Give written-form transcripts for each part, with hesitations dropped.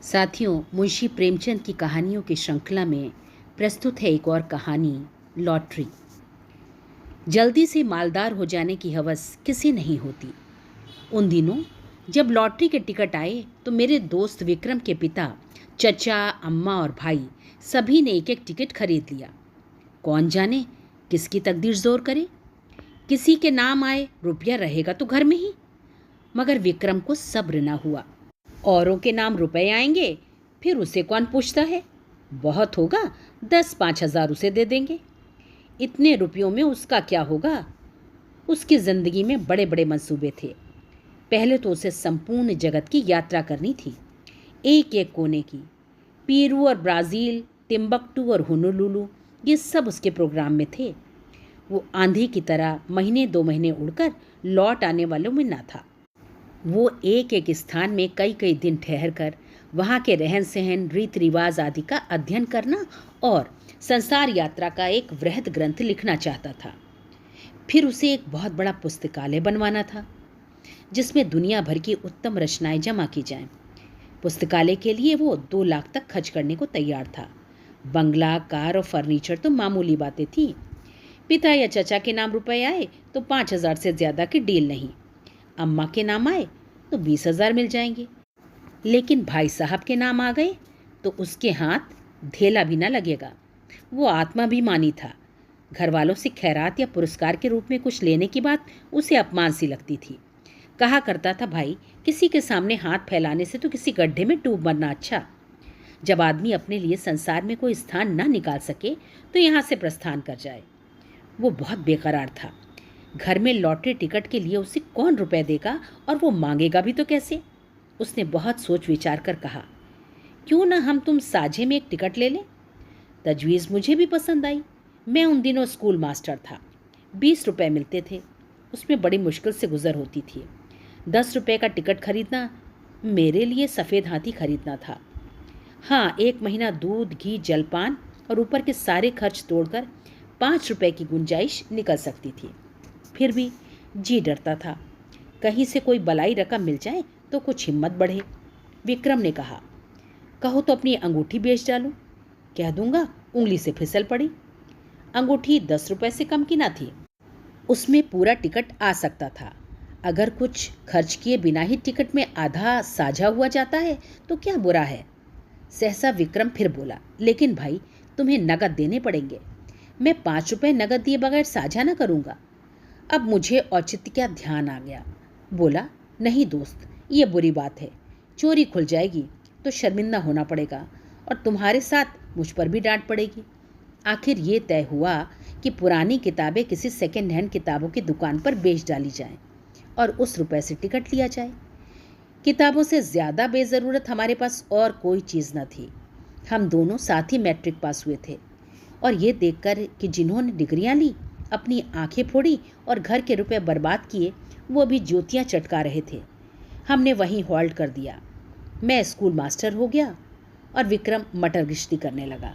साथियों, मुंशी प्रेमचंद की कहानियों की श्रृंखला में प्रस्तुत है एक और कहानी, लॉटरी। जल्दी से मालदार हो जाने की हवस किसे नहीं होती। उन दिनों जब लॉटरी के टिकट आए तो मेरे दोस्त विक्रम के पिता, चचा, अम्मा और भाई सभी ने एक एक टिकट खरीद लिया। कौन जाने किसकी तकदीर जोर करे। किसी के नाम आए रुपया रहेगा तो घर में ही, मगर विक्रम को सब्र न हुआ। औरों के नाम रुपए आएंगे, फिर उसे कौन पूछता है। बहुत होगा 10-5 हज़ार उसे दे देंगे। इतने रुपयों में उसका क्या होगा। उसकी ज़िंदगी में बड़े बड़े मंसूबे थे। पहले तो उसे संपूर्ण जगत की यात्रा करनी थी, एक एक कोने की। पेरू और ब्राज़ील, तिम्बकटू और होनोलुलु, ये सब उसके प्रोग्राम में थे। वो आंधी की तरह महीने 2 महीने उड़कर लौट आने वालों में न था। वो एक एक स्थान में कई कई दिन ठहरकर वहाँ के रहन सहन, रीति रिवाज आदि का अध्ययन करना और संसार यात्रा का एक वृहद ग्रंथ लिखना चाहता था। फिर उसे एक बहुत बड़ा पुस्तकालय बनवाना था जिसमें दुनिया भर की उत्तम रचनाएं जमा की जाएं। पुस्तकालय के लिए वो 2 लाख तक खर्च करने को तैयार था। बंगला, कार और फर्नीचर तो मामूली बातें थी। पिता या चचा के नाम रुपए आए तो 5,000 से ज़्यादा की डील नहीं। अम्मा के नाम आए तो 20,000 मिल जाएंगे। लेकिन भाई साहब के नाम आ गए तो उसके हाथ धेला भी ना लगेगा। वो आत्माभिमानी था। घर वालों से खैरात या पुरस्कार के रूप में कुछ लेने की बात उसे अपमान सी लगती थी। कहा करता था, भाई किसी के सामने हाथ फैलाने से तो किसी गड्ढे में डूब मरना अच्छा। जब आदमी अपने लिए संसार में कोई स्थान ना निकाल सके तो यहाँ से प्रस्थान कर जाए। वो बहुत बेकरार था। घर में लॉटरी टिकट के लिए उसे कौन रुपए देगा और वो मांगेगा भी तो कैसे। उसने बहुत सोच विचार कर कहा, क्यों ना हम तुम साझे में एक टिकट ले लें। तजवीज़ मुझे भी पसंद आई। मैं उन दिनों स्कूल मास्टर था। 20 रुपये मिलते थे, उसमें बड़ी मुश्किल से गुजर होती थी। 10 रुपये का टिकट खरीदना मेरे लिए सफ़ेद हाथी खरीदना था। हाँ, 1 महीना दूध, घी, जलपान और ऊपर के सारे खर्च तोड़कर 5 रुपये की गुंजाइश निकल सकती थी। फिर भी जी डरता था, कहीं से कोई बलाई रकम मिल जाए तो कुछ हिम्मत बढ़े। विक्रम ने कहा, कहो तो अपनी अंगूठी बेच डालूं। कह दूंगा उंगली से फिसल पड़ी। अंगूठी 10 रुपये से कम की ना थी। उसमें पूरा टिकट आ सकता था। अगर कुछ खर्च किए बिना ही टिकट में आधा साझा हुआ जाता है तो क्या बुरा है। सहसा विक्रम फिर बोला, लेकिन भाई तुम्हें नगद देने पड़ेंगे। मैं 5 रुपये नगद दिए बगैर साझा ना करूँगा। अब मुझे औचित्य का ध्यान आ गया। बोला, नहीं दोस्त, ये बुरी बात है। चोरी खुल जाएगी तो शर्मिंदा होना पड़ेगा और तुम्हारे साथ मुझ पर भी डांट पड़ेगी। आखिर ये तय हुआ कि पुरानी किताबें किसी सेकेंड हैंड किताबों की दुकान पर बेच डाली जाएं और उस रुपए से टिकट लिया जाए। किताबों से ज़्यादा बेज़रूरत हमारे पास और कोई चीज़ न थी। हम दोनों साथ ही मैट्रिक पास हुए थे और ये देखकर कि जिन्होंने डिग्रियां ली, अपनी आंखें फोड़ी और घर के रुपए बर्बाद किए, वो भी ज्योतियाँ चटका रहे थे, हमने वहीं हॉल्ट कर दिया। मैं स्कूल मास्टर हो गया और विक्रम मटर गश्ती करने लगा।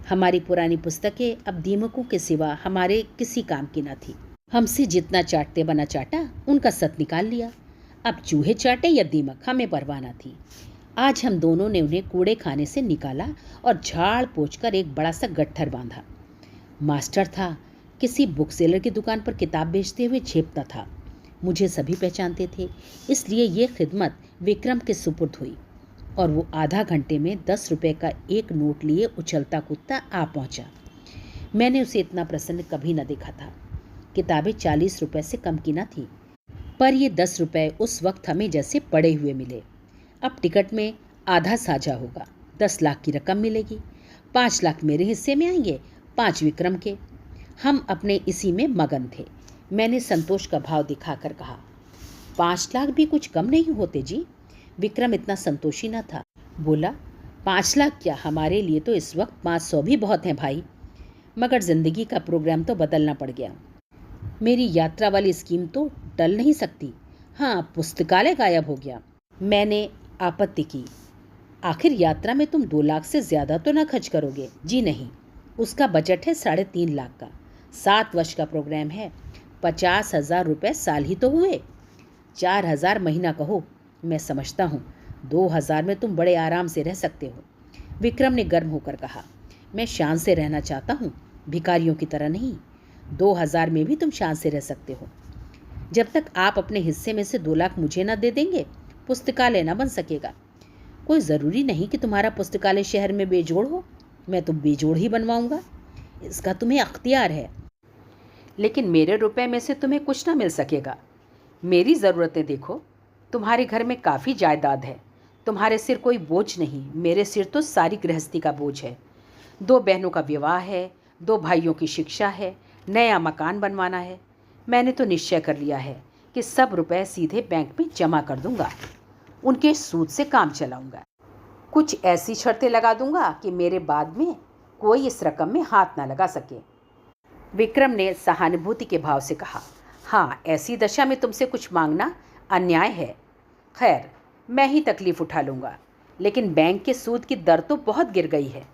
हमारी पुरानी पुस्तकें अब दीमकों के सिवा हमारे किसी काम की न थी। हमसे जितना चाटते बना चाटा, उनका सत निकाल लिया। अब चूहे चाटे या दीमक, हमें परवाह न थी। आज हम दोनों ने उन्हें कूड़े खाने से निकाला और झाड़ पोंछ कर एक बड़ा सा गट्ठर बांधा। मास्टर था, किसी बुक सेलर की दुकान पर किताब बेचते हुए झेपता था। मुझे सभी पहचानते थे, इसलिए ये खिदमत विक्रम के सुपुर्द हुई और वो आधा घंटे में 10 रुपये का एक नोट लिए उछलता कूदता आ पहुंचा। मैंने उसे इतना प्रसन्न कभी न देखा था। किताबें 40 रुपये से कम की न थी, पर ये 10 रुपये उस वक्त हमें जैसे पड़े हुए मिले। अब टिकट में आधा साझा होगा, 10 लाख की रकम मिलेगी। 5 लाख मेरे हिस्से में आएंगे, 5 विक्रम के। हम अपने इसी में मगन थे। मैंने संतोष का भाव दिखाकर कहा, 5 लाख भी कुछ कम नहीं होते जी। विक्रम इतना संतोषी न था। बोला, 5 लाख क्या, हमारे लिए तो इस वक्त 500 भी बहुत हैं भाई। मगर जिंदगी का प्रोग्राम तो बदलना पड़ गया। मेरी यात्रा वाली स्कीम तो टल नहीं सकती। हाँ, पुस्तकालय गायब हो गया। मैंने आपत्ति की, आखिर यात्रा में तुम 2 लाख से ज़्यादा तो ना खर्च करोगे। जी नहीं, उसका बजट है 3.5 लाख का। 7 वर्ष का प्रोग्राम है। 50,000 रुपये साल ही तो हुए। 4,000 महीना कहो। मैं समझता हूँ 2,000 में तुम बड़े आराम से रह सकते हो। विक्रम ने गर्म होकर कहा। मैं शान से रहना चाहता हूँ, भिखारियों की तरह नहीं। 2,000 में भी तुम शान से रह सकते हो। जब तक आप अपने हिस्से में से 2 लाख मुझे न दे देंगे, पुस्तकालय न बन सकेगा। कोई ज़रूरी नहीं कि तुम्हारा पुस्तकालय शहर में बेजोड़ हो, मैं तो बेजोड़ ही बनवाऊंगा। इसका तुम्हें अख्तियार है, लेकिन मेरे रुपए में से तुम्हें कुछ ना मिल सकेगा। मेरी ज़रूरतें देखो, तुम्हारे घर में काफ़ी जायदाद है, तुम्हारे सिर कोई बोझ नहीं, मेरे सिर तो सारी गृहस्थी का बोझ है। 2 बहनों का विवाह है, 2 भाइयों की शिक्षा है, नया मकान बनवाना है। मैंने तो निश्चय कर लिया है कि सब रुपए सीधे बैंक में जमा कर दूंगा, उनके सूद से काम चलाऊंगा। कुछ ऐसी शर्तें लगा दूंगा कि मेरे बाद में कोई इस रकम में हाथ ना लगा सके। विक्रम ने सहानुभूति के भाव से कहा, हाँ, ऐसी दशा में तुमसे कुछ मांगना अन्याय है। खैर, मैं ही तकलीफ उठा लूँगा, लेकिन बैंक के सूद की दर तो बहुत गिर गई है।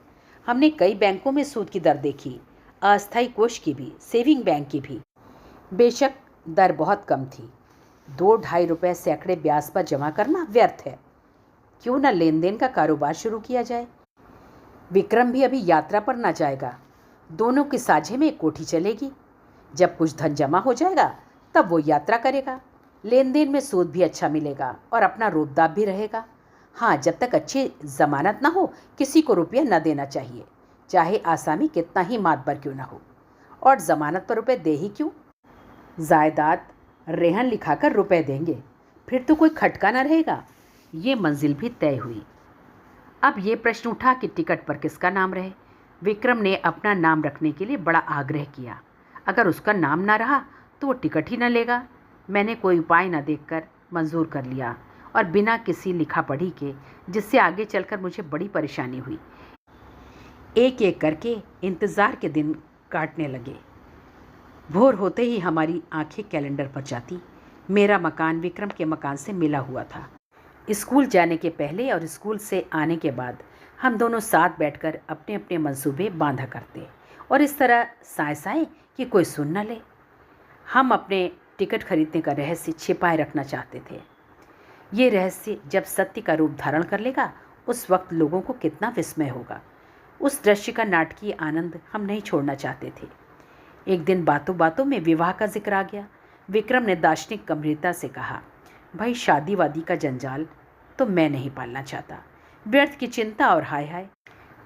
हमने कई बैंकों में सूद की दर देखी, अस्थायी कोष की भी, सेविंग बैंक की भी। बेशक दर बहुत कम थी। 2-2.5 रुपये सैकड़े ब्याज पर जमा करना व्यर्थ है। क्यों न लेन देन का कारोबार शुरू किया जाए। विक्रम भी अभी यात्रा पर ना जाएगा। दोनों के साझे में एक कोठी चलेगी। जब कुछ धन जमा हो जाएगा तब वो यात्रा करेगा। लेन देन में सूद भी अच्छा मिलेगा और अपना रोबदाब भी रहेगा। हाँ, जब तक अच्छी जमानत ना हो किसी को रुपया न देना चाहिए, चाहे आसामी कितना ही मातबर क्यों ना हो। और जमानत पर रुपए दे ही क्यों, जायदाद रेहन लिखाकर रुपए देंगे, फिर तो कोई खटका ना रहेगा। ये मंजिल भी तय हुई। अब ये प्रश्न उठा कि टिकट पर किसका नाम रहे। विक्रम ने अपना नाम रखने के लिए बड़ा आग्रह किया। अगर उसका नाम ना रहा तो वो टिकट ही न लेगा। मैंने कोई उपाय न देखकर मंजूर कर लिया और बिना किसी लिखा पढ़ी के, जिससे आगे चलकर मुझे बड़ी परेशानी हुई। एक एक करके इंतज़ार के दिन काटने लगे। भोर होते ही हमारी आंखें कैलेंडर पर जाती। मेरा मकान विक्रम के मकान से मिला हुआ था। स्कूल जाने के पहले और स्कूल से आने के बाद हम दोनों साथ बैठकर अपने अपने मंसूबे बांधा करते और इस तरह साए साए कि कोई सुन न ले। हम अपने टिकट खरीदने का रहस्य छिपाए रखना चाहते थे। ये रहस्य जब सत्य का रूप धारण कर लेगा उस वक्त लोगों को कितना विस्मय होगा। उस दृश्य का नाटकीय आनंद हम नहीं छोड़ना चाहते थे। एक दिन बातों बातों में विवाह का जिक्र आ गया। विक्रम ने दार्शनिक गंभीरता से कहा, भाई, शादी वादी का जंजाल तो मैं नहीं पालना चाहता। व्यर्थ की चिंता और हाय हाय,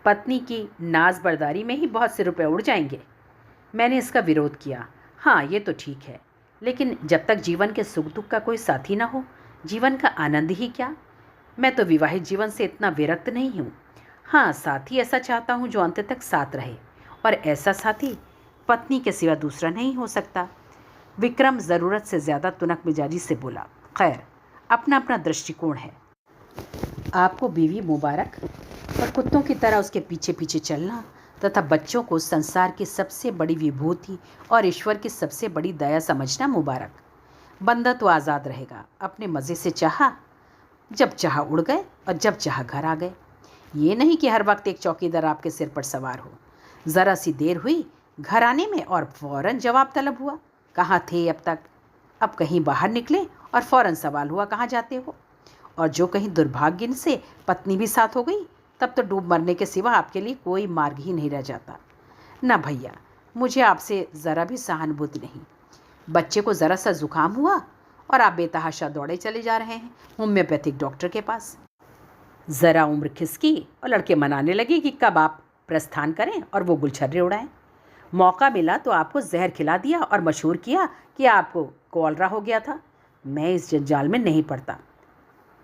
पत्नी की नाज बर्दारी में ही बहुत से रुपए उड़ जाएंगे। मैंने इसका विरोध किया। हाँ, ये तो ठीक है, लेकिन जब तक जीवन के सुख दुख का कोई साथी ना हो, जीवन का आनंद ही क्या। मैं तो विवाहित जीवन से इतना विरक्त नहीं हूँ। हाँ, साथी ऐसा चाहता हूँ जो अंत तक साथ रहे, और ऐसा साथी पत्नी के सिवा दूसरा नहीं हो सकता। विक्रम ज़रूरत से ज़्यादा तुनक मिजाजी से बोला, खैर, अपना अपना दृष्टिकोण है। आपको बीवी मुबारक, और कुत्तों की तरह उसके पीछे पीछे चलना तथा बच्चों को संसार की सबसे बड़ी विभूति और ईश्वर की सबसे बड़ी दया समझना मुबारक। बंदा तो आज़ाद रहेगा, अपने मज़े से चाहा जब चाहा उड़ गए और जब चाहा घर आ गए। ये नहीं कि हर वक्त एक चौकीदार आपके सिर पर सवार हो। ज़रा सी देर हुई घर आने में और फ़ौरन जवाब तलब हुआ, कहाँ थे अब तक। अब कहीं बाहर निकले और फ़ौरन सवाल हुआ, कहाँ जाते हो। और जो कहीं दुर्भाग्य से पत्नी भी साथ हो गई, तब तो डूब मरने के सिवा आपके लिए कोई मार्ग ही नहीं रह जाता। ना भैया, मुझे आपसे ज़रा भी सहानुभूति नहीं। बच्चे को ज़रा सा जुकाम हुआ और आप बेतहाशा दौड़े चले जा रहे हैं होम्योपैथिक डॉक्टर के पास। ज़रा उम्र खिसकी और लड़के मनाने लगे कि कब आप प्रस्थान करें और वो गुलछर्रे उड़ाएं। मौका मिला तो आपको जहर खिला दिया और मशहूर किया कि आपको कॉलरा हो गया था। मैं इस जंजाल में नहीं पड़ता।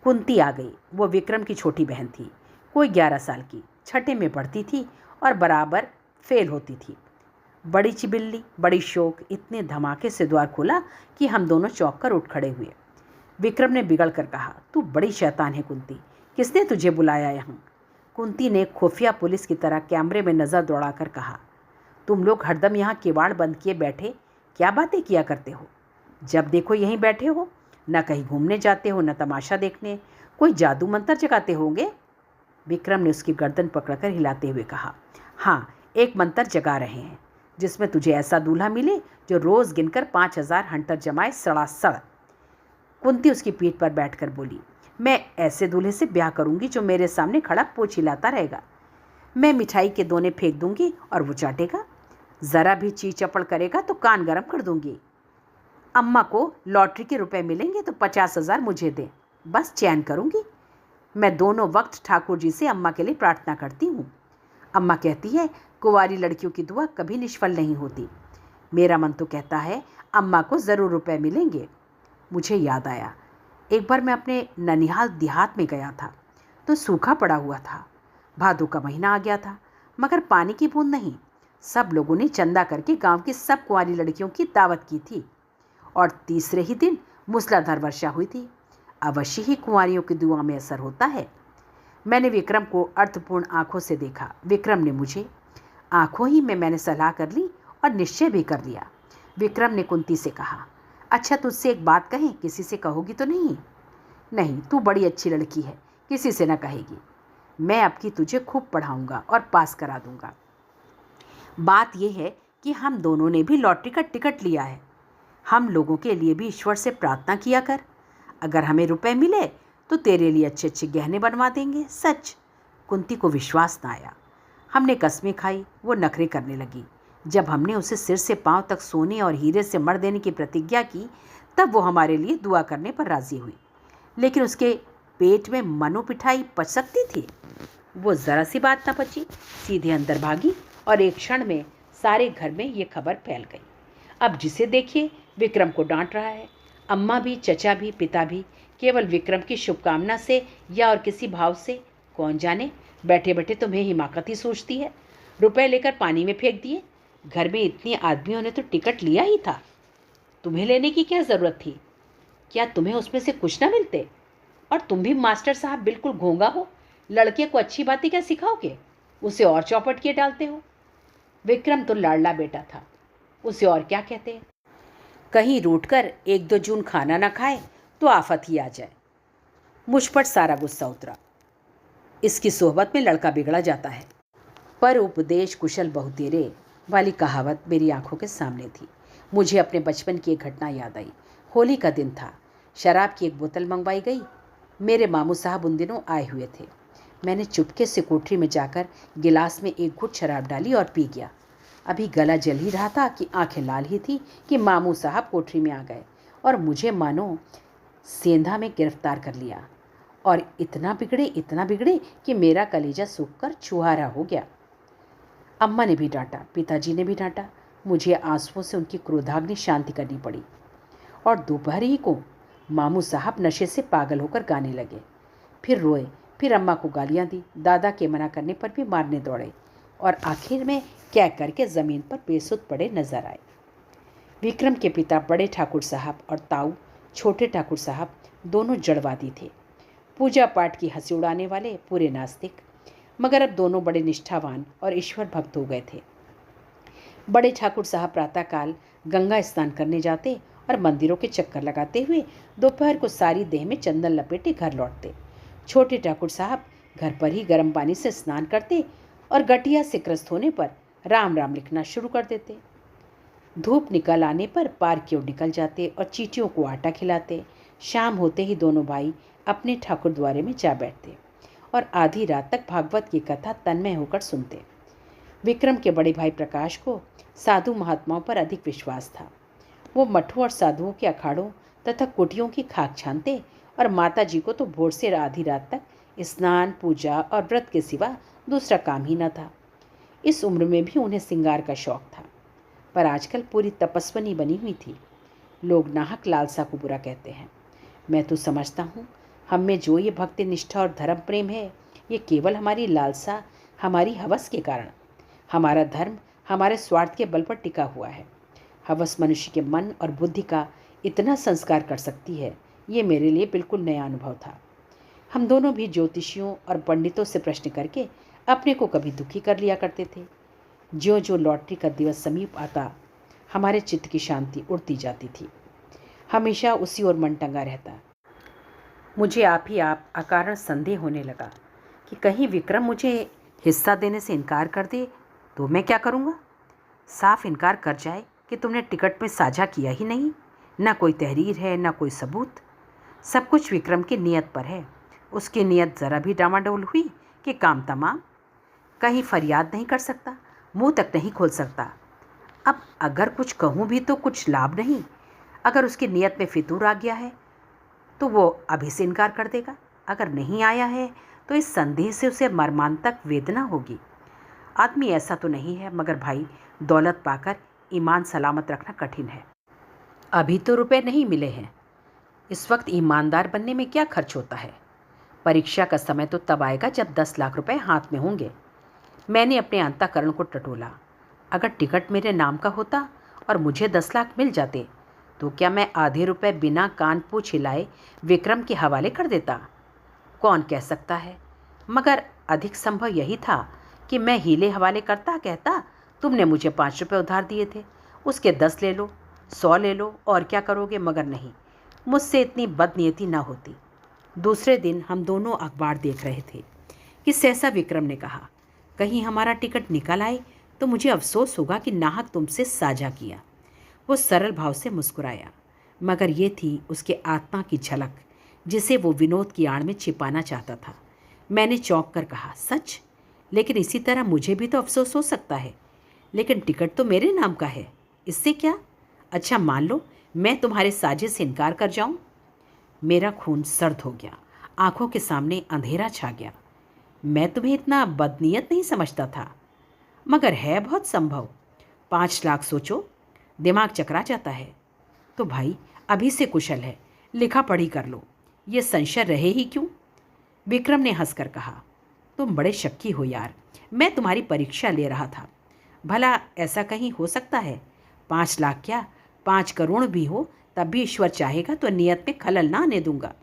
कुंती आ गई। वो विक्रम की छोटी बहन थी, कोई 11 साल की, छठे में पढ़ती थी और बराबर फेल होती थी। बड़ी चिबिल्ली, बड़ी शौक, इतने धमाके से द्वार खोला कि हम दोनों चौंक कर उठ खड़े हुए। विक्रम ने बिगड़ कर कहा, तू बड़ी शैतान है कुंती, किसने तुझे बुलाया यहाँ। कुंती ने खुफिया पुलिस की तरह कैमरे में नज़र दौड़ाकर कहा, तुम लोग हरदम यहाँ किवाड़ बंद किए बैठे क्या बातें किया करते हो। जब देखो यहीं बैठे हो, न कहीं घूमने जाते हो, न तमाशा देखने। कोई जादू मंत्र जगाते होंगे। विक्रम ने उसकी गर्दन पकड़कर हिलाते हुए कहा, हाँ, एक मंत्र जगा रहे हैं जिसमें तुझे ऐसा दूल्हा मिले जो रोज़ गिनकर 5,000 हंटर जमाए सड़ासड़। कुंती उसकी पीठ पर बैठकर बोली, मैं ऐसे दूल्हे से ब्याह करूंगी जो मेरे सामने खड़ा पोछ हिलाता रहेगा। मैं मिठाई के दोने फेंक दूंगी और वो चाटेगा। ज़रा भी ची चपड़ करेगा तो कान गरम कर दूंगी। अम्मा को लॉटरी के रुपए मिलेंगे तो 50,000 मुझे दें, बस चैन करूंगी। मैं दोनों वक्त ठाकुर जी से अम्मा के लिए प्रार्थना करती हूँ। अम्मा कहती है कुंवारी लड़कियों की दुआ कभी निष्फल नहीं होती। मेरा मन तो कहता है अम्मा को ज़रूर रुपए मिलेंगे। मुझे याद आया, एक बार मैं अपने ननिहाल देहात में गया था तो सूखा पड़ा हुआ था। भादों का महीना आ गया था, मगर पानी की बूंद नहीं। सब लोगों ने चंदा करके गांव की सब कुंवारी लड़कियों की दावत की थी और तीसरे ही दिन मूसलाधार वर्षा हुई थी। अवश्य ही कुंवारियों की दुआ में असर होता है। मैंने विक्रम को अर्थपूर्ण आंखों से देखा। विक्रम ने मुझे। आंखों ही में मैंने सलाह कर ली और निश्चय भी कर लिया। विक्रम ने कुंती से कहा, अच्छा तुझसे एक बात कहें, किसी से कहोगी तो नहीं? नहीं, तू बड़ी अच्छी लड़की है, किसी से न कहेगी। मैं अब की तुझे खूब पढ़ाऊंगा और पास करा दूंगा। बात यह है कि हम दोनों ने भी लॉटरी का टिकट लिया है। हम लोगों के लिए भी ईश्वर से प्रार्थना किया कर। अगर हमें रुपए मिले तो तेरे लिए अच्छे अच्छे गहने बनवा देंगे। सच। कुंती को विश्वास न आया। हमने कसमें खाई, वो नखरे करने लगी। जब हमने उसे सिर से पांव तक सोने और हीरे से मढ़ देने की प्रतिज्ञा की तब वो हमारे लिए दुआ करने पर राजी हुई। लेकिन उसके पेट में मनो पिठाई पच सकती थी? वो ज़रा सी बात न पची, सीधे अंदर भागी और एक क्षण में सारे घर में ये खबर फैल गई। अब जिसे देखिए विक्रम को डांट रहा है। अम्मा भी, चचा भी, पिता भी, केवल विक्रम की शुभकामना से या और किसी भाव से, कौन जाने, बैठे बैठे तुम्हें हिमाकत ही सोचती है। रुपए लेकर पानी में फेंक दिए। घर में इतने आदमियों ने तो टिकट लिया ही था, तुम्हें लेने की क्या ज़रूरत थी? क्या तुम्हें उसमें से कुछ ना मिलते? और तुम भी मास्टर साहब बिल्कुल घोंगा हो। लड़के को अच्छी बातें क्या सिखाओगे, उसे और चौपट किए डालते हो। विक्रम तो लाडला बेटा था, उसे और क्या कहते हैं। कहीं रूठकर 1-2 जून खाना ना खाए तो आफत ही आ जाए। मुझ पर सारा गुस्सा उतरा। इसकी सोहबत में लड़का बिगड़ा जाता है। पर उपदेश कुशल बहुतेरे वाली कहावत मेरी आंखों के सामने थी। मुझे अपने बचपन की एक घटना याद आई। होली का दिन था। शराब की एक बोतल मंगवाई गई। मेरे मामू साहब उन दिनों आए हुए थे। मैंने चुपके से कोठरी में जाकर गिलास में एक घुट शराब डाली और पी गया। अभी गला जल ही रहा था कि आंखें लाल ही थी कि मामू साहब कोठरी में आ गए और मुझे मानो सेंधा में गिरफ्तार कर लिया। और इतना बिगड़े कि मेरा कलेजा सूखकर छुहारा हो गया। अम्मा ने भी डांटा, पिताजी ने भी डांटा। मुझे आंसुओं से उनकी क्रोधाग्नि शांति करनी पड़ी। और दोपहर ही को मामू साहब नशे से पागल होकर गाने लगे। फिर रोए, फिर अम्मा को गालियां दी। दादा के मना करने पर भी मारने दौड़े और आखिर में क्या करके ज़मीन पर बेसुध पड़े नजर आए। विक्रम के पिता बड़े ठाकुर साहब और ताऊ छोटे ठाकुर साहब दोनों जड़वादी थे। पूजा पाठ की हंसी उड़ाने वाले पूरे नास्तिक, मगर अब दोनों बड़े निष्ठावान और ईश्वर भक्त हो गए थे। बड़े ठाकुर साहब प्रातःकाल गंगा स्नान करने जाते और मंदिरों के चक्कर लगाते हुए दोपहर को सारी देह में चंदन लपेटे घर लौटते। छोटे ठाकुर साहब घर पर ही गर्म पानी से स्नान करते और गठिया से ग्रस्त होने पर राम राम लिखना शुरू कर देते। धूप निकल आने पर पार की ओर निकल जाते और चींटियों को आटा खिलाते। शाम होते ही दोनों भाई अपने ठाकुर द्वारे में जा बैठते और आधी रात तक भागवत की कथा तन्मय होकर सुनते। विक्रम के बड़े भाई प्रकाश को साधु महात्माओं पर अधिक विश्वास था। वो मठों और साधुओं के अखाड़ों तथा कुटियों की खाक छानते और माता जी को तो भोर से आधी रात तक स्नान, पूजा और व्रत के सिवा दूसरा काम ही न था। इस उम्र में भी उन्हें श्रृंगार का शौक था, पर आजकल पूरी तपस्विनी बनी हुई थी। लोग नाहक लालसा को बुरा कहते हैं। मैं तो समझता हूँ हम में जो ये भक्ति निष्ठा और धर्म प्रेम है, ये केवल हमारी लालसा, हमारी हवस के कारण। हमारा धर्म हमारे स्वार्थ के बल पर टिका हुआ है। हवस मनुष्य के मन और बुद्धि का इतना संस्कार कर सकती है, ये मेरे लिए बिल्कुल नया अनुभव था। हम दोनों भी ज्योतिषियों और पंडितों से प्रश्न करके अपने को कभी दुखी कर लिया करते थे। ज्यों ज्यों लॉटरी का दिवस समीप आता, हमारे चित्त की शांति उड़ती जाती थी। हमेशा उसी ओर मन टंगा रहता। मुझे आप ही आप अकारण संदेह होने लगा कि कहीं विक्रम मुझे हिस्सा देने से इनकार कर दे तो मैं क्या करूँगा। साफ इनकार कर जाए कि तुमने टिकट में साझा किया ही नहीं, ना कोई तहरीर है, ना कोई सबूत। सब कुछ विक्रम की नीयत पर है। उसकी नीयत ज़रा भी डामाडोल हुई कि काम तमाम। कहीं फरियाद नहीं कर सकता, मुंह तक नहीं खोल सकता। अब अगर कुछ कहूँ भी तो कुछ लाभ नहीं। अगर उसकी नीयत में फितूर आ गया है तो वो अभी से इनकार कर देगा। अगर नहीं आया है तो इस संदेह से उसे मर्मांतक वेदना होगी। आदमी ऐसा तो नहीं है, मगर भाई दौलत पाकर ईमान सलामत रखना कठिन है। अभी तो रुपए नहीं मिले हैं। इस वक्त ईमानदार बनने में क्या खर्च होता है। परीक्षा का समय तो तब आएगा जब 10 लाख रुपए हाथ में होंगे। मैंने अपने अंतःकरण को टटोला। अगर टिकट मेरे नाम का होता और मुझे 10 लाख मिल जाते तो क्या मैं आधे रुपए बिना कान पूछ हिलाए विक्रम के हवाले कर देता? कौन कह सकता है, मगर अधिक संभव यही था कि मैं हीले हवाले करता, कहता तुमने मुझे 5 रुपये उधार दिए थे, उसके 10 ले लो, 100 ले लो, और क्या करोगे। मगर नहीं, मुझसे इतनी बदनीयती ना होती। दूसरे दिन हम दोनों अखबार देख रहे थे कि सहसा विक्रम ने कहा, कहीं हमारा टिकट निकल आए तो मुझे अफसोस होगा कि नाहक तुमसे साझा किया। वो सरल भाव से मुस्कुराया, मगर ये थी उसके आत्मा की झलक जिसे वो विनोद की आड़ में छिपाना चाहता था। मैंने चौंक कर कहा, सच? लेकिन इसी तरह मुझे भी तो अफसोस हो सकता है। लेकिन टिकट तो मेरे नाम का है, इससे क्या? अच्छा मान लो मैं तुम्हारे साजिश से इनकार कर जाऊं। मेरा खून सर्द हो गया, आंखों के सामने अंधेरा छा गया। मैं तुम्हें इतना बदनीयत नहीं समझता था, मगर है बहुत संभव। 5 लाख सोचो, दिमाग चकरा जाता है। तो भाई अभी से कुशल है, लिखा पढ़ी कर लो, ये संशय रहे ही क्यों। विक्रम ने हंसकर कहा, तुम बड़े शक्की हो यार। मैं तुम्हारी परीक्षा ले रहा था। भला ऐसा कहीं हो सकता है? 5 लाख क्या, 5 करोड़ भी हो तब भी ईश्वर चाहेगा तो नियत में खलल ना आने दूंगा।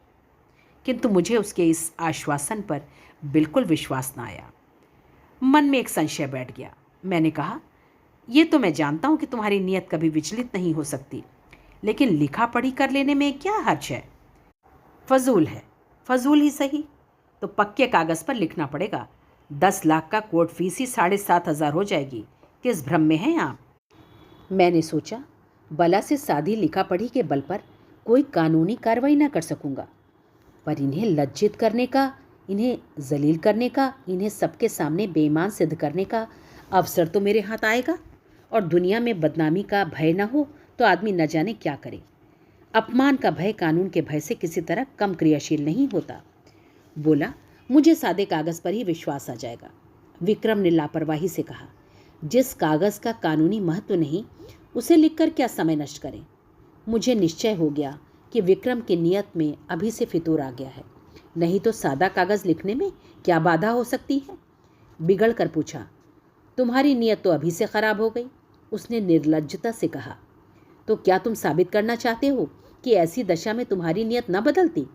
किंतु मुझे उसके इस आश्वासन पर बिल्कुल विश्वास न आया। मन में एक संशय बैठ गया। मैंने कहा, ये तो मैं जानता हूं कि तुम्हारी नीयत कभी विचलित नहीं हो सकती, लेकिन लिखा पढ़ी कर लेने में क्या हर्ज है? फजूल है, फजूल ही सही तो पक्के कागज पर लिखना पड़ेगा। 10 लाख का कोर्ट फीस ही 7,500 हो जाएगी। किस भ्रम में हैं आप? मैंने सोचा, बला से सादी लिखा पढ़ी के बल पर कोई कानूनी कार्रवाई ना कर सकूंगा, पर इन्हें लज्जित करने का, इन्हें जलील करने का, इन्हें सबके सामने बेईमान सिद्ध करने का अवसर तो मेरे हाथ आएगा। और दुनिया में बदनामी का भय न हो तो आदमी न जाने क्या करे। अपमान का भय कानून के भय से किसी तरह कम क्रियाशील नहीं होता। बोला, मुझे सादे कागज़ पर ही विश्वास आ जाएगा। विक्रम ने लापरवाही से कहा, जिस कागज़ का कानूनी महत्व नहीं उसे लिखकर क्या समय नष्ट करें। मुझे निश्चय हो गया कि विक्रम की नीयत में अभी से फितूर आ गया है, नहीं तो सादा कागज़ लिखने में क्या बाधा हो सकती है। बिगड़ कर पूछा, तुम्हारी नीयत तो अभी से खराब हो गई। उसने निर्लज्जता से कहा, तो क्या तुम साबित करना चाहते हो कि ऐसी दशा में तुम्हारी नीयत न बदलती?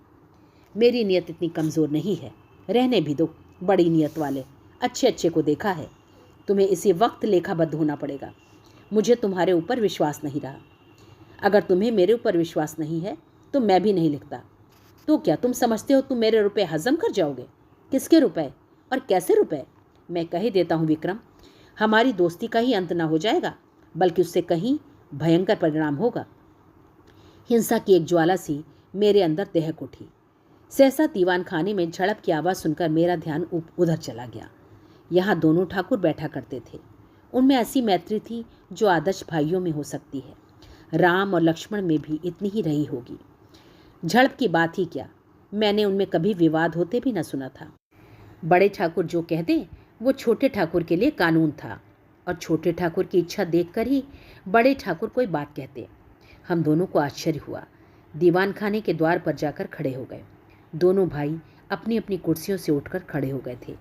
मेरी नीयत इतनी कमज़ोर नहीं है, रहने भी दो। बड़ी नीयत वाले अच्छे अच्छे को देखा है। तुम्हें इसी वक्त लेखाबद्ध होना पड़ेगा। मुझे तुम्हारे ऊपर विश्वास नहीं रहा। अगर तुम्हें मेरे ऊपर विश्वास नहीं है तो मैं भी नहीं लिखता। तो क्या तुम समझते हो तुम मेरे रुपए हजम कर जाओगे? किसके रुपए और कैसे रुपए? मैं कह ही देता हूँ विक्रम, हमारी दोस्ती का ही अंत ना हो जाएगा, बल्कि उससे कहीं भयंकर परिणाम होगा। हिंसा की एक ज्वाला सी मेरे अंदर दहक उठी। सहसा दीवान खाने में झड़प की आवाज़ सुनकर मेरा ध्यान उधर चला गया। यहाँ दोनों ठाकुर बैठा करते थे। उनमें ऐसी मैत्री थी जो आदर्श भाइयों में हो सकती है। राम और लक्ष्मण में भी इतनी ही रही होगी। झड़प की बात ही क्या, मैंने उनमें कभी विवाद होते भी न सुना था। बड़े ठाकुर जो कह दें वो छोटे ठाकुर के लिए कानून था, और छोटे ठाकुर की इच्छा देखकर ही बड़े ठाकुर कोई बात कहते। हम दोनों को आश्चर्य हुआ। दीवान खाने के द्वार पर जाकर खड़े हो गए। दोनों भाई अपनी अपनी कुर्सियों से उठकर खड़े हो गए थे।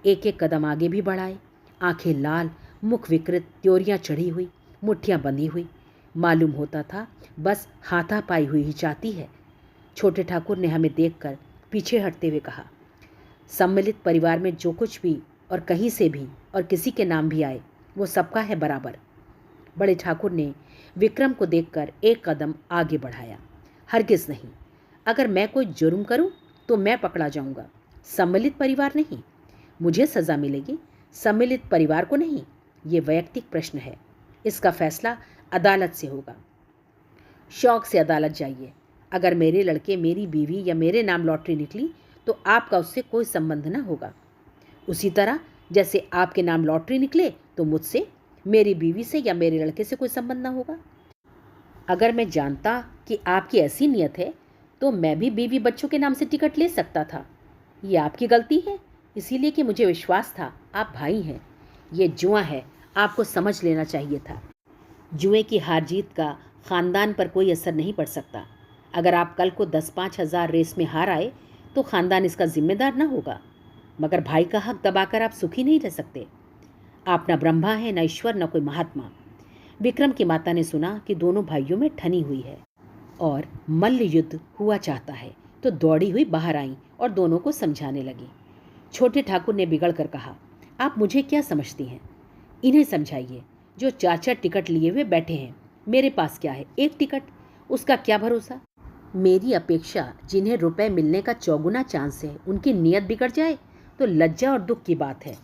एक एक कदम आगे भी बढ़ाए। आंखें लाल, मुख विकृत, त्योरियां चढ़ी हुई, मुट्ठियां बंधी हुई। मालूम होता था बस हाथापाई हुई ही चाहती है। छोटे ठाकुर ने हमें देखकर पीछे हटते हुए कहा, सम्मिलित परिवार में जो कुछ भी और कहीं से भी और किसी के नाम भी आए वो सबका है बराबर। बड़े ठाकुर ने विक्रम को देखकर एक कदम आगे बढ़ाया। हरगिज़ नहीं, अगर मैं कोई जुर्म करूं तो मैं पकड़ा जाऊंगा, सम्मिलित परिवार नहीं। मुझे सज़ा मिलेगी, सम्मिलित परिवार को नहीं। ये वैयक्तिक प्रश्न है, इसका फैसला अदालत से होगा। शौक से अदालत जाइए, अगर मेरे लड़के, मेरी बीवी या मेरे नाम लॉटरी निकली तो आपका उससे कोई संबंध न होगा। उसी तरह जैसे आपके नाम लॉटरी निकले तो मुझसे, मेरी बीवी से या मेरे लड़के से कोई संबंध न होगा। अगर मैं जानता कि आपकी ऐसी नीयत है तो मैं भी बीवी बच्चों के नाम से टिकट ले सकता था। ये आपकी गलती है, इसीलिए कि मुझे विश्वास था आप भाई हैं। ये जुआ है, आपको समझ लेना चाहिए था। जुए की हार जीत का ख़ानदान पर कोई असर नहीं पड़ सकता। अगर आप कल को 10-5 हज़ार रेस में हार आए तो ख़ानदान इसका जिम्मेदार न होगा, मगर भाई का हक दबाकर आप सुखी नहीं रह सकते। आप न ब्रह्मा है, न ईश्वर, न कोई महात्मा। विक्रम की माता ने सुना कि दोनों भाइयों में ठनी हुई है और मल्ल युद्ध हुआ चाहता है, तो दौड़ी हुई बाहर आई और दोनों को समझाने लगी। छोटे ठाकुर ने बिगड़ कर कहा, आप मुझे क्या समझती हैं? इन्हें समझाइए, जो 4-4 टिकट लिए हुए बैठे हैं। मेरे पास क्या है, एक टिकट, उसका क्या भरोसा। मेरी अपेक्षा जिन्हें रुपए मिलने का चौगुना चांस है, उनकी नीयत बिगड़ जाए तो लज्जा और दुख की बात है।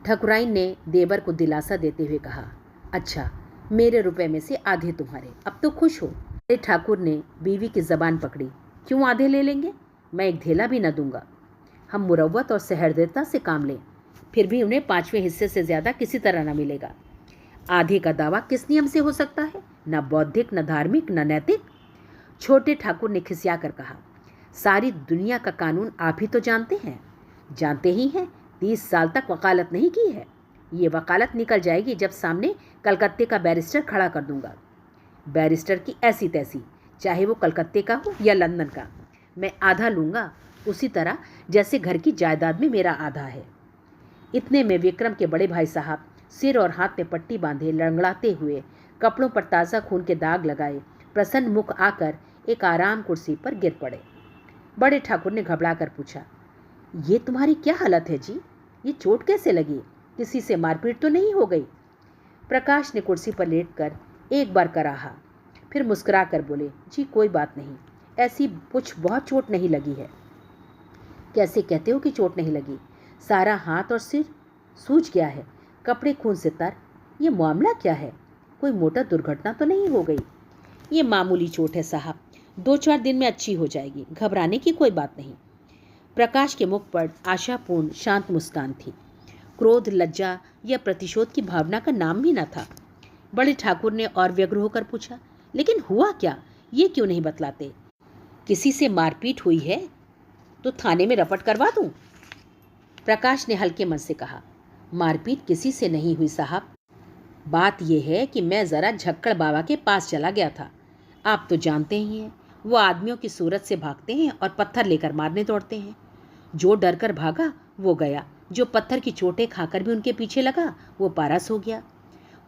ठकुराइन ने देवर को दिलासा देते हुए कहा, अच्छा, मेरे रुपए में से आधे तुम्हारे, अब तो खुश हो। ठाकुर ने बीवी की जबान पकड़ी, क्यों आधे ले लेंगे? मैं एक धेला भी न दूंगा। हम मुरव्वत और सहृदयता से काम लें, फिर भी उन्हें 5वें हिस्से से ज़्यादा किसी तरह न मिलेगा। आधे का दावा किस नियम से हो सकता है? न बौद्धिक, न धार्मिक, न नैतिक। छोटे ठाकुर ने खिसिया कर कहा, सारी दुनिया का कानून आप ही तो जानते हैं। जानते ही हैं, 30 साल तक वकालत नहीं की है। ये वकालत निकल जाएगी जब सामने कलकत्ते का बैरिस्टर खड़ा कर दूंगा। बैरिस्टर की ऐसी तैसी, चाहे वो कलकत्ते का हो या लंदन का। मैं आधा लूँगा, उसी तरह जैसे घर की जायदाद में मेरा आधा है। इतने में विक्रम के बड़े भाई साहब सिर और हाथ में पट्टी बांधे लंगड़ाते हुए, कपड़ों पर ताज़ा खून के दाग लगाए, प्रसन्न मुख आकर एक आराम कुर्सी पर गिर पड़े। बड़े ठाकुर ने घबरा कर पूछा, ये तुम्हारी क्या हालत है जी? ये चोट कैसे लगी? किसी से मारपीट तो नहीं हो गई? प्रकाश ने कुर्सी पर लेटकर एक बार कराहा, फिर मुस्कुरा कर बोले, जी कोई बात नहीं, ऐसी कुछ बहुत चोट नहीं लगी है। कैसे कहते हो कि चोट नहीं लगी? सारा हाथ और सिर सूज गया है, कपड़े खून से तर। ये मामला क्या है? कोई मोटर दुर्घटना तो नहीं हो गई? ये मामूली चोट है साहब, 2-4 दिन में अच्छी हो जाएगी, घबराने की कोई बात नहीं। प्रकाश के मुख पर आशापूर्ण शांत मुस्कान थी। क्रोध, लज्जा या प्रतिशोध की भावना का नाम भी न था। बड़े ठाकुर ने और व्यग्र होकर पूछा, लेकिन हुआ क्या? ये क्यों नहीं बतलाते? किसी से मारपीट हुई है तो थाने में रपट करवा दूं? प्रकाश ने हल्के मन से कहा, मारपीट किसी से नहीं हुई साहब। बात यह है कि मैं ज़रा झक्कड़ बाबा के पास चला गया था। आप तो जानते ही हैं, वो आदमियों की सूरत से भागते हैं और पत्थर लेकर मारने दौड़ते हैं। जो डर कर भागा वो गया, जो पत्थर की चोटें खाकर भी उनके पीछे लगा वो पारस हो गया।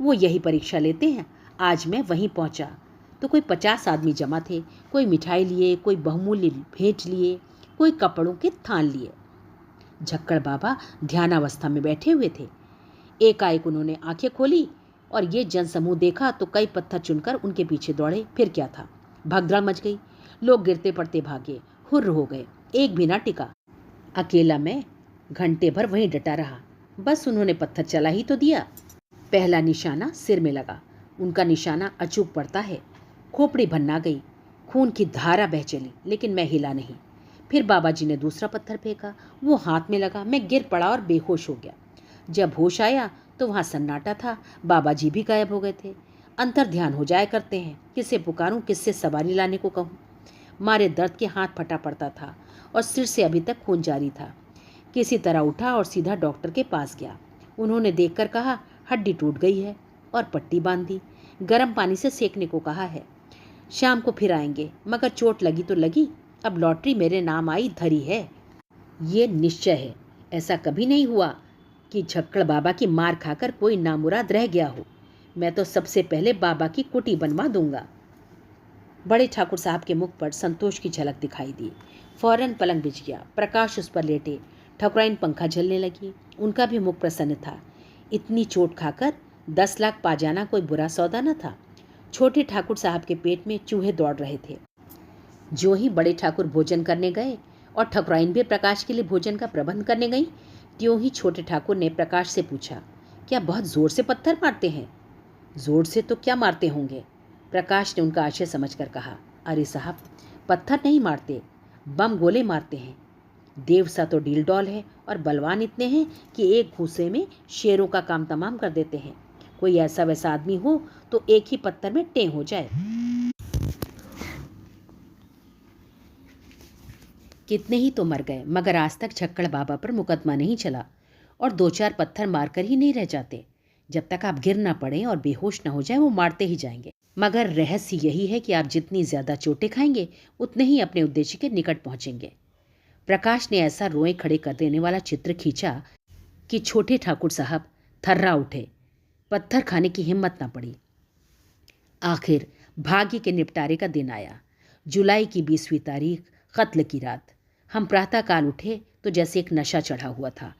वो यही परीक्षा लेते हैं। आज मैं वहीं पहुंचा तो कोई 50 आदमी जमा थे। कोई मिठाई लिए, कोई बहुमूल्य भेंट लिए, कोई कपड़ों के थान लिए। झक्कड़ बाबा ध्यानावस्था में बैठे हुए थे। एकाएक उन्होंने आंखें खोली और ये जनसमूह देखा तो कई पत्थर चुनकर उनके पीछे दौड़े। फिर क्या था, भगदड़ मच गई। लोग गिरते पड़ते भागे, हुर्र हो गए, एक भी ना टिका। अकेला मैं घंटे भर वहीं डटा रहा। बस उन्होंने पत्थर चला ही तो दिया। पहला निशाना सिर में लगा। उनका निशाना अचूक पड़ता है। खोपड़ी भन्ना गई, खून की धारा बह चली, लेकिन मैं हिला नहीं। फिर बाबा जी ने दूसरा पत्थर फेंका, वो हाथ में लगा। मैं गिर पड़ा और बेहोश हो गया। जब होश आया तो वहाँ सन्नाटा था। बाबा जी भी गायब हो गए थे। अंतर ध्यान हो जाया करते हैं। किसे पुकारूं, किससे सवारी लाने को कहूँ? मारे दर्द के हाथ फटा पड़ता था और सिर से अभी तक खून जारी था। किसी तरह उठा और सीधा डॉक्टर के पास गया। उन्होंने देखकर कहा, हड्डी टूट गई है, और पट्टी बांध दी। गर्म पानी से सेकने को कहा है। शाम को फिर आएंगे, मगर चोट लगी तो लगी। अब लॉटरी मेरे नाम आई धरी है। ये निश्चय है, ऐसा कभी नहीं हुआ कि झक्कड़ बाबा की मार खाकर कोई नामुराद रह गया हो। मैं तो सबसे पहले बाबा की कुटी बनवा दूंगा। बड़े ठाकुर साहब के मुख पर संतोष की झलक दिखाई दी। फौरन पलंग बिछ गया। प्रकाश उस पर लेटे। ठकुराइन पंखा झलने लगी। उनका भी मुख प्रसन्न था। इतनी चोट खाकर 10 लाख पा जाना कोई बुरा सौदा न था। छोटे ठाकुर साहब के पेट में चूहे दौड़ रहे थे। जो ही बड़े ठाकुर भोजन करने गए और ठकुराइन भी प्रकाश के लिए भोजन का प्रबंध करने गई, त्यों ही छोटे ठाकुर ने प्रकाश से पूछा, क्या बहुत जोर से पत्थर मारते हैं? जोर से तो क्या मारते होंगे? प्रकाश ने उनका आशय समझकर कहा, अरे साहब, पत्थर नहीं मारते, बम गोले मारते हैं। देवसा तो डील डॉल है और बलवान इतने हैं कि एक घूंसे में शेरों का काम तमाम कर देते हैं। कोई ऐसा वैसा आदमी हो तो एक ही पत्थर में टें हो जाए। कितने ही तो मर गए, मगर आज तक झक्कड़ बाबा पर मुकदमा नहीं चला, और 2-4 पत्थर मारकर ही नहीं रह जाते। जब तक आप गिर ना पड़े और बेहोश ना हो जाए, वो मारते ही जाएंगे। मगर रहस्य यही है कि आप जितनी ज़्यादा चोटें खाएंगे उतने ही अपने उद्देश्य के निकट पहुंचेंगे। प्रकाश ने ऐसा रोए खड़े कर देने वाला चित्र खींचा कि छोटे ठाकुर साहब थर्रा उठे। पत्थर खाने की हिम्मत ना पड़ी। आखिर भाग्य के निपटारे का दिन आया। जुलाई की 20वीं तारीख, कत्ल की रात। हम प्रातःकाल उठे तो जैसे एक नशा चढ़ा हुआ था,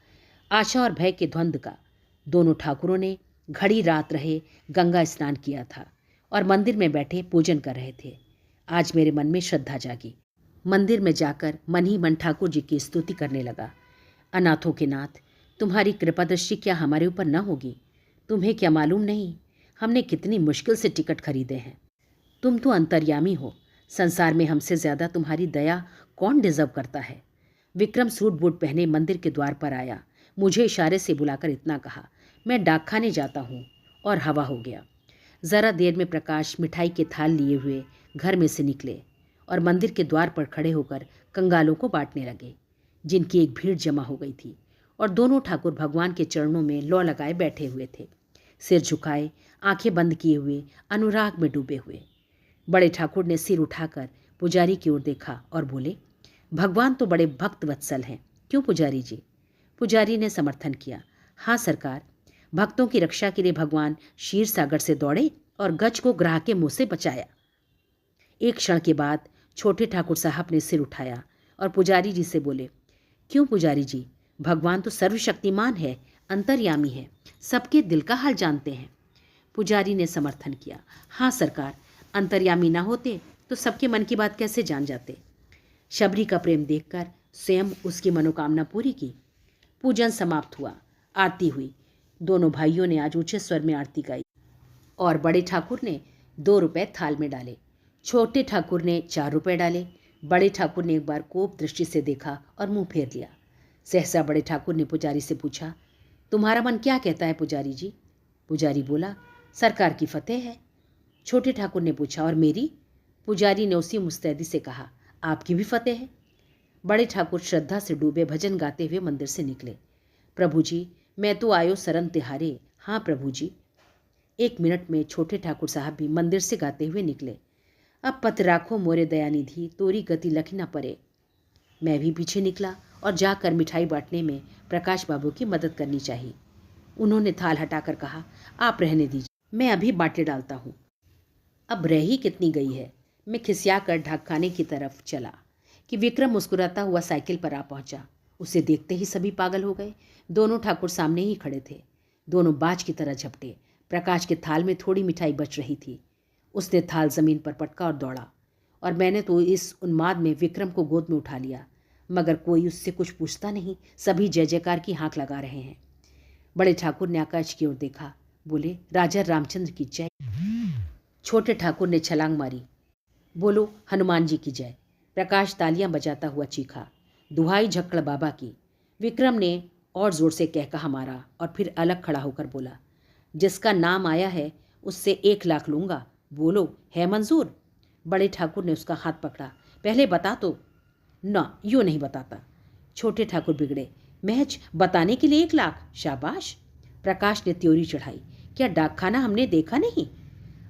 आशा और भय के द्वंद्व का। दोनों ठाकुरों ने घड़ी रात रहे गंगा स्नान किया था और मंदिर में बैठे पूजन कर रहे थे। आज मेरे मन में श्रद्धा जागी। मंदिर में जाकर मन ही मन ठाकुर जी की स्तुति करने लगा। अनाथों के नाथ, तुम्हारी कृपा दृष्टि क्या हमारे ऊपर न होगी? तुम्हें क्या मालूम नहीं हमने कितनी मुश्किल से टिकट खरीदे हैं। तुम तो अंतर्यामी हो। संसार में हमसे ज़्यादा तुम्हारी दया कौन डिजर्व करता है? विक्रम सूट बूट पहने मंदिर के द्वार पर आया। मुझे इशारे से बुलाकर इतना कहा, मैं डाकखाने जाता हूँ, और हवा हो गया। ज़रा देर में प्रकाश मिठाई के थाल लिए हुए घर में से निकले और मंदिर के द्वार पर खड़े होकर कंगालों को बांटने लगे, जिनकी एक भीड़ जमा हो गई थी। और दोनों ठाकुर भगवान के चरणों में लौ लगाए बैठे हुए थे, सिर झुकाए, आंखें बंद किए हुए, अनुराग में डूबे हुए। बड़े ठाकुर ने सिर उठाकर पुजारी की ओर देखा और बोले, भगवान तो बड़े भक्त वत्सल हैं, क्यों पुजारी जी? पुजारी ने समर्थन किया, हाँ सरकार, भक्तों की रक्षा के लिए भगवान क्षीर सागर से दौड़े और गज को ग्राह के मुंह से बचाया। एक क्षण के बाद छोटे ठाकुर साहब ने सिर उठाया और पुजारी जी से बोले, क्यों पुजारी जी, भगवान तो सर्वशक्तिमान है, अंतर्यामी है, सबके दिल का हाल जानते हैं। पुजारी ने समर्थन किया, हाँ सरकार, अंतर्यामी ना होते तो सबके मन की बात कैसे जान जाते। शबरी का प्रेम देखकर स्वयं उसकी मनोकामना पूरी की। पूजन समाप्त हुआ, आरती हुई। दोनों भाइयों ने आज ऊंचे स्वर में आरती गाई और बड़े ठाकुर ने 2 रुपए थाल में डाले, छोटे ठाकुर ने 4 रुपए डाले। बड़े ठाकुर ने एक बार कोप दृष्टि से देखा और मुंह फेर लिया। सहसा बड़े ठाकुर ने पुजारी से पूछा, तुम्हारा मन क्या कहता है पुजारी जी? पुजारी बोला, सरकार की फतेह है। छोटे ठाकुर ने पूछा, और मेरी? पुजारी ने उसी मुस्तैदी से कहा, आपकी भी फतेह है। बड़े ठाकुर श्रद्धा से डूबे भजन गाते हुए मंदिर से निकले। प्रभु जी, मैं तो आयो शरण तिहारे। हाँ प्रभु जी। 1 मिनट में छोटे ठाकुर साहब भी मंदिर से गाते हुए निकले। अब पत राखो मोरे दयानिधि, तोरी गति लख न परे। मैं भी पीछे निकला और जाकर मिठाई बांटने में प्रकाश बाबू की मदद करनी चाहिए। उन्होंने थाल हटाकर कहा, आप रहने दीजिए, मैं अभी बाटे डालता हूँ। अब रह ही कितनी गई है। मैं खिसियाकर ढाकखाने की तरफ चला कि विक्रम मुस्कुराता हुआ साइकिल पर आ पहुंचा। उसे देखते ही सभी पागल हो गए। दोनों ठाकुर सामने ही खड़े थे। दोनों बाज की तरह झपटे। प्रकाश के थाल में थोड़ी मिठाई बच रही थी। उसने थाल जमीन पर पटका और दौड़ा, और मैंने तो इस उन्माद में विक्रम को गोद में उठा लिया, मगर कोई उससे कुछ पूछता नहीं। सभी जय जयकार की हाँक लगा रहे हैं। बड़े ठाकुर ने आकाश की ओर देखा, बोले, राजा रामचंद्र की जय। छोटे ठाकुर ने छलांग मारी, बोलो, हनुमान जी की जय। प्रकाश तालियां बजाता हुआ चीखा, दुहाई झक्कड़ बाबा की। विक्रम ने और जोर से कह कहा मारा और फिर अलग खड़ा होकर बोला, जिसका नाम आया है उससे 1 लाख लूँगा, बोलो है मंजूर? बड़े ठाकुर ने उसका हाथ पकड़ा, पहले बता तो। ना, यूँ नहीं बताता। छोटे ठाकुर बिगड़े, महज बताने के लिए 1 लाख? शाबाश। प्रकाश ने त्योरी चढ़ाई, क्या डाकखाना हमने देखा नहीं?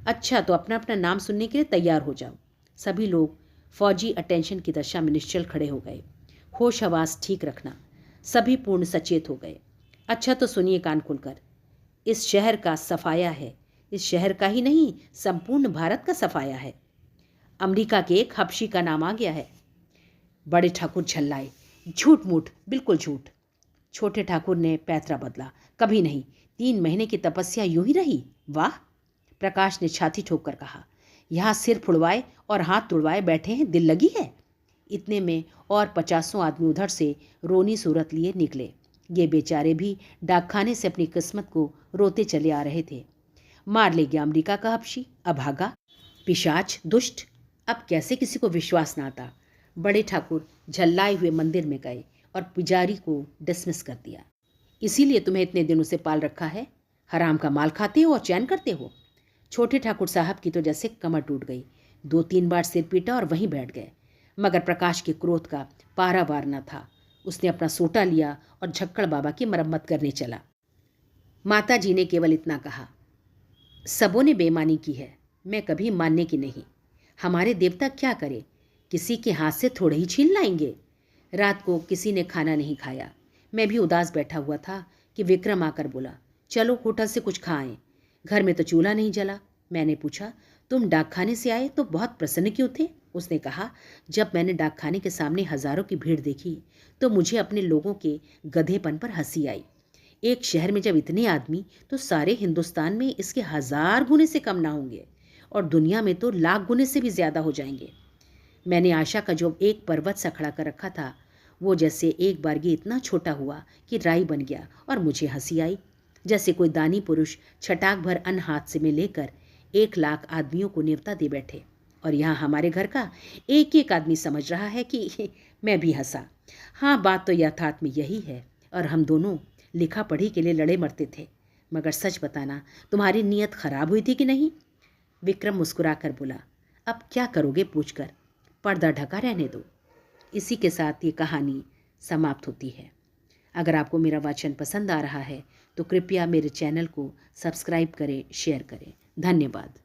अच्छा, तो अपना अपना नाम सुनने के लिए तैयार हो जाओ। सभी लोग फौजी अटेंशन की दशा में निश्चल खड़े हो गए। होश हवास ठीक रखना। सभी पूर्ण सचेत हो गए। अच्छा तो सुनिए कान खुलकर, इस शहर का सफाया है। इस शहर का ही नहीं, संपूर्ण भारत का सफाया है। अमेरिका के एक हबशी का नाम आ गया है। बड़े ठाकुर झल्लाए, झूठ मूठ, बिल्कुल झूठ। छोटे ठाकुर ने पैतरा बदला, कभी नहीं, 3 महीने की तपस्या यूं ही रही, वाह। प्रकाश ने छाती ठोक कर कहा, यहाँ सिर फुड़वाए और हाथ तुड़वाए बैठे हैं, दिल लगी है। इतने में और 50 आदमी उधर से रोनी सूरत लिए निकले। ये बेचारे भी डाकखाने से अपनी किस्मत को रोते चले आ रहे थे। मार ले गया अमेरिका का हबशी, अभागा, पिशाच, दुष्ट। अब कैसे किसी को विश्वास ना आता। बड़े ठाकुर झल्लाए हुए मंदिर में गए और पुजारी को डिसमिस कर दिया। इसीलिए तुम्हें इतने दिनों से पाल रखा है, हराम का माल खाते हो और चैन करते हो। छोटे ठाकुर साहब की तो जैसे कमर टूट गई। 2-3 बार सिर पीटा और वहीं बैठ गए। मगर प्रकाश के क्रोध का पारावार न था। उसने अपना सोटा लिया और झक्कड़ बाबा की मरम्मत करने चला। माता जी ने केवल इतना कहा, सबों ने बेईमानी की है, मैं कभी मानने की नहीं। हमारे देवता क्या करे, किसी के हाथ से थोड़े ही छीन लाएंगे। रात को किसी ने खाना नहीं खाया। मैं भी उदास बैठा हुआ था कि विक्रम आकर बोला, चलो होटल से कुछ खाएं। घर में तो चूल्हा नहीं जला। मैंने पूछा, तुम डाकखाने से आए तो बहुत प्रसन्न क्यों थे? उसने कहा, जब मैंने डाकखाने के सामने हजारों की भीड़ देखी तो मुझे अपने लोगों के गधेपन पर हंसी आई। एक शहर में जब इतने आदमी, तो सारे हिंदुस्तान में इसके 1000 गुने से कम ना होंगे और दुनिया में तो लाख गुने से भी ज़्यादा हो जाएंगे। मैंने आशा का जो एक पर्वत सा खड़ा कर रखा था, वो जैसे एक बारगी इतना छोटा हुआ कि राई बन गया और मुझे हंसी आई। जैसे कोई दानी पुरुष छटाक भर अन्न हाथ से में लेकर 1 लाख आदमियों को न्योता दे बैठे, और यहाँ हमारे घर का एक एक आदमी समझ रहा है कि मैं भी हंसा। हाँ, बात तो यथार्थ में यही है और हम दोनों लिखा पढ़ी के लिए लड़े मरते थे। मगर सच बताना, तुम्हारी नीयत खराब हुई थी कि नहीं? विक्रम मुस्कुराकर बोला, अब क्या करोगे पूछकर, पर्दा ढका रहने दो। इसी के साथ ये कहानी समाप्त होती है। अगर आपको मेरा वाचन पसंद आ रहा है तो कृपया मेरे चैनल को सब्सक्राइब करें, शेयर करें। धन्यवाद।